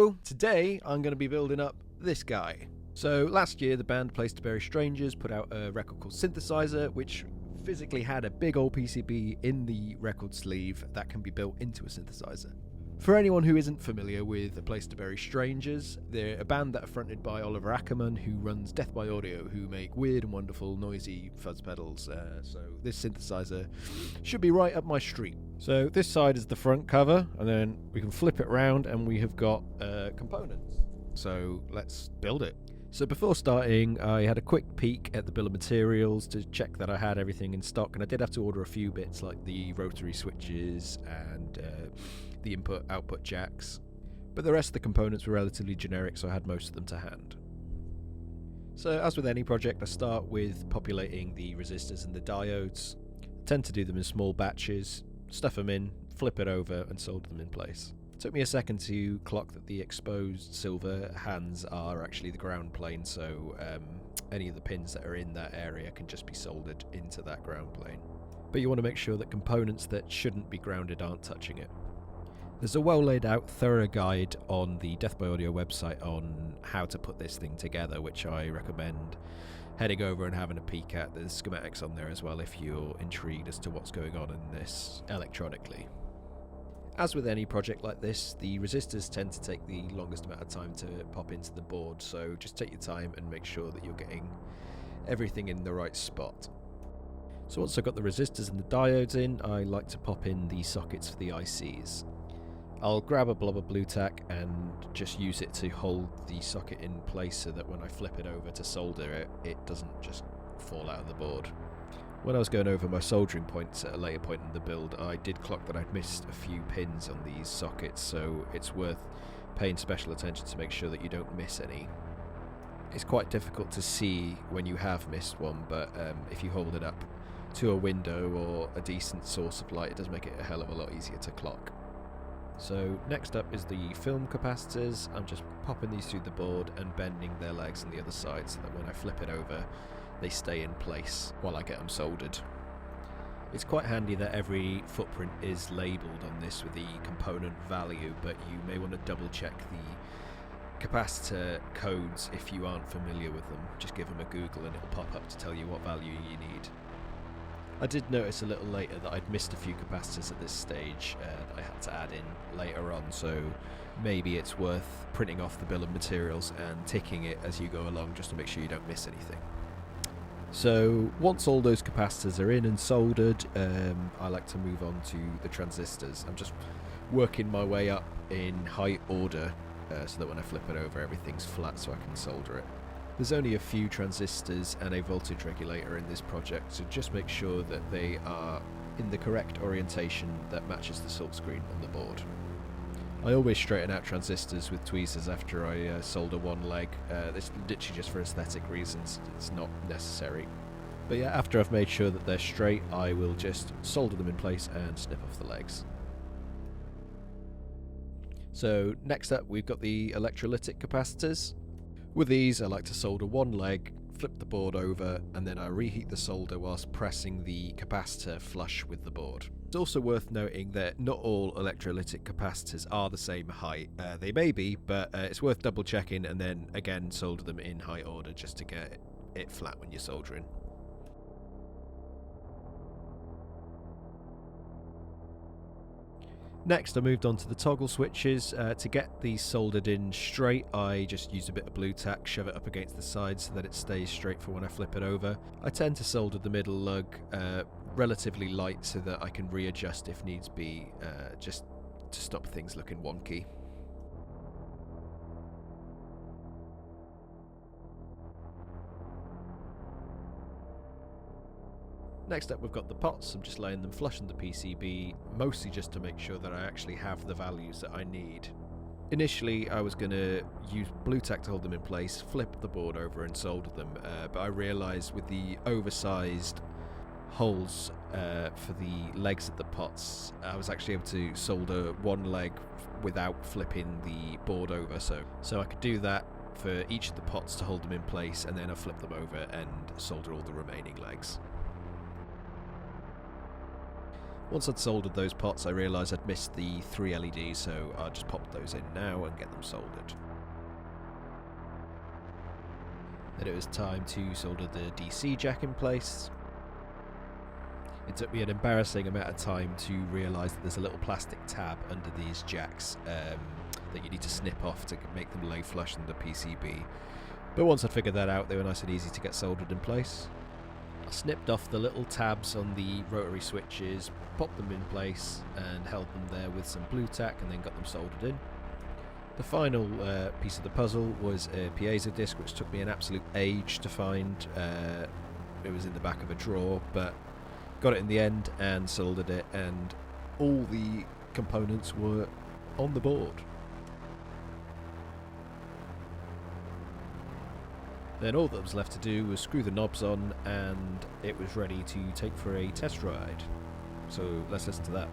Hello! Today I'm going to be building up this guy. So last year the band Place to Bury Strangers put out a record called Synthesizer, which physically had a big old PCB in the record sleeve that can be built into a synthesizer. For anyone who isn't familiar with A Place to Bury Strangers, they're a band that are fronted by Oliver Ackerman, who runs Death by Audio, who make weird and wonderful noisy fuzz pedals, so this synthesizer should be right up my street. So this side is the front cover, and then we can flip it around and we have got components. So let's build it. So before starting, I had a quick peek at the bill of materials to check that I had everything in stock, and I did have to order a few bits like the rotary switches and the input-output jacks, but the rest of the components were relatively generic, so I had most of them to hand. So as with any project, I start with populating the resistors and the diodes. I tend to do them in small batches, stuff them in, flip it over and solder them in place. It took me a second to clock that the exposed silver hands are actually the ground plane, so any of the pins that are in that area can just be soldered into that ground plane. But you want to make sure that components that shouldn't be grounded aren't touching it. There's a well laid out thorough guide on the Death by Audio website on how to put this thing together, which I recommend heading over and having a peek at. There's schematics on there as well if you're intrigued as to what's going on in this electronically. As with any project like this, the resistors tend to take the longest amount of time to pop into the board, so just take your time and make sure that you're getting everything in the right spot. So once I've got the resistors and the diodes in, I like to pop in the sockets for the ICs. I'll grab a blob of blue tack and just use it to hold the socket in place so that when I flip it over to solder it, it doesn't just fall out of the board. When I was going over my soldering points at a later point in the build, I did clock that I'd missed a few pins on these sockets, so it's worth paying special attention to make sure that you don't miss any. It's quite difficult to see when you have missed one, but if you hold it up to a window or a decent source of light, it does make it a hell of a lot easier to clock. So next up is the film capacitors. I'm just popping these through the board and bending their legs on the other side so that when I flip it over they stay in place while I get them soldered. It's quite handy that every footprint is labelled on this with the component value, but you may want to double check the capacitor codes if you aren't familiar with them. Just give them a Google and it'll pop up to tell you what value you need. I did notice a little later that I'd missed a few capacitors at this stage that I had to add in later on, so maybe it's worth printing off the bill of materials and ticking it as you go along just to make sure you don't miss anything. So once all those capacitors are in and soldered, I like to move on to the transistors. I'm just working my way up in height order so that when I flip it over everything's flat so I can solder it. There's only a few transistors and a voltage regulator in this project, so just make sure that they are in the correct orientation that matches the salt screen on the board. I always straighten out transistors with tweezers after I solder one leg. This is literally just for aesthetic reasons, it's not necessary. But yeah, after I've made sure that they're straight, I will just solder them in place and snip off the legs. So next up we've got the electrolytic capacitors. With these I like to solder one leg, flip the board over, and then I reheat the solder whilst pressing the capacitor flush with the board. It's also worth noting that not all electrolytic capacitors are the same height. They may be, but it's worth double checking and then again solder them in height order just to get it flat when you're soldering. Next I moved on to the toggle switches. To get these soldered in straight, I just use a bit of blue tack, shove it up against the side so that it stays straight for when I flip it over. I tend to solder the middle lug relatively light so that I can readjust if needs be, just to stop things looking wonky. Next up we've got the pots. I'm just laying them flush on the PCB, mostly just to make sure that I actually have the values that I need. Initially I was going to use blue tack to hold them in place, flip the board over and solder them, but I realised with the oversized holes for the legs of the pots, I was actually able to solder one leg without flipping the board over, so I could do that for each of the pots to hold them in place, and then I'll flip them over and solder all the remaining legs. Once I'd soldered those pots, I realised I'd missed the 3 LEDs, so I just popped those in now and get them soldered. Then it was time to solder the DC jack in place. It took me an embarrassing amount of time to realise that there's a little plastic tab under these jacks that you need to snip off to make them lay flush on the PCB. But once I'd figured that out, they were nice and easy to get soldered in place. I snipped off the little tabs on the rotary switches, popped them in place and held them there with some blue tack and then got them soldered in. The final piece of the puzzle was a piezo disc, which took me an absolute age to find. It was in the back of a drawer, but got it in the end and soldered it, and all the components were on the board. Then all that was left to do was screw the knobs on, and it was ready to take for a test ride. So let's listen to that.